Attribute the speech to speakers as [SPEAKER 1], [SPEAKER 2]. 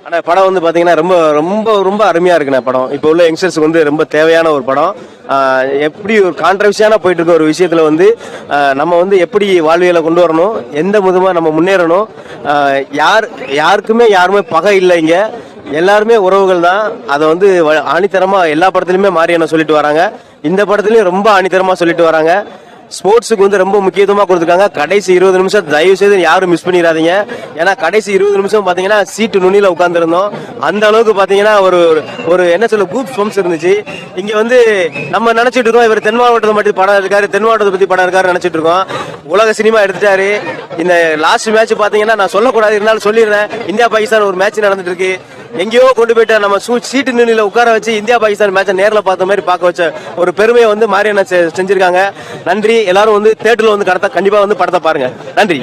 [SPEAKER 1] ஆனால் படம் வந்து பார்த்தீங்கன்னா ரொம்ப ரொம்ப ரொம்ப அருமையாக இருக்குண்ணே படம். இப்போ உள்ள யங்ஸ்டர்ஸுக்கு வந்து ரொம்ப தேவையான ஒரு படம். எப்படி ஒரு கான்ட்ரவர்சியான போயிட்டு இருக்க ஒரு விஷயத்தில் வந்து நம்ம வந்து எப்படி வாழ்வியலை கொண்டு வரணும், எந்த விதமாக நம்ம முன்னேறணும், யாருமே பகை இல்லை, இங்கே எல்லாருமே உறவுகள் தான். அதை வந்து ஆணித்தரமாக எல்லா படத்துலையுமே மாறியான சொல்லிட்டு வராங்க. இந்த படத்துலையும் ரொம்ப ஆணித்தரமாக சொல்லிட்டு வராங்க. ஸ்போர்ட்ஸுக்கு வந்து ரொம்ப முக்கியத்துவமாக கொடுத்துருக்காங்க. கடைசி 20 நிமிஷம் தயவு செய்து யாரும் மிஸ் பண்ணிடாதீங்க. ஏன்னா கடைசி 20 நிமிஷம் பார்த்தீங்கன்னா சீட்டு நுனியில் உட்காந்துருந்தோம். அந்த அளவுக்கு பார்த்தீங்கன்னா ஒரு என்ன சொல்ல கூப் பம்ப்ஸ் இருந்துச்சு. இங்கே வந்து நம்ம நினச்சிட்டு இருக்கோம் இவர் தென் மாவட்டத்தை மட்டும் படம் இருக்காரு, தென் மாவட்டத்தை பற்றி படம் இருக்காரு நினச்சிட்டு இருக்கோம். உலக சினிமா எடுத்துட்டாரு. இந்த லாஸ்ட் மேட்ச் பார்த்தீங்கன்னா நான் சொல்லக்கூடாது, இருந்தாலும் சொல்லிடுறேன். இந்தியா பாகிஸ்தான் ஒரு மேட்ச் நடந்துட்டு இருக்கு. எங்கேயோ கொண்டு போயிட்டு நம்ம சீட்டு நிலையில உட்கார வச்சு இந்தியா பாகிஸ்தான் மேட்சை நேரில் பார்த்த மாதிரி பார்க்க வச்ச ஒரு பெருமையை வந்து மாரியண்ணா செஞ்சிருக்காங்க. நன்றி. எல்லாரும் வந்து தியேட்டர்ல வந்து கண்டிப்பா வந்து படத்தை பாருங்க. நன்றி.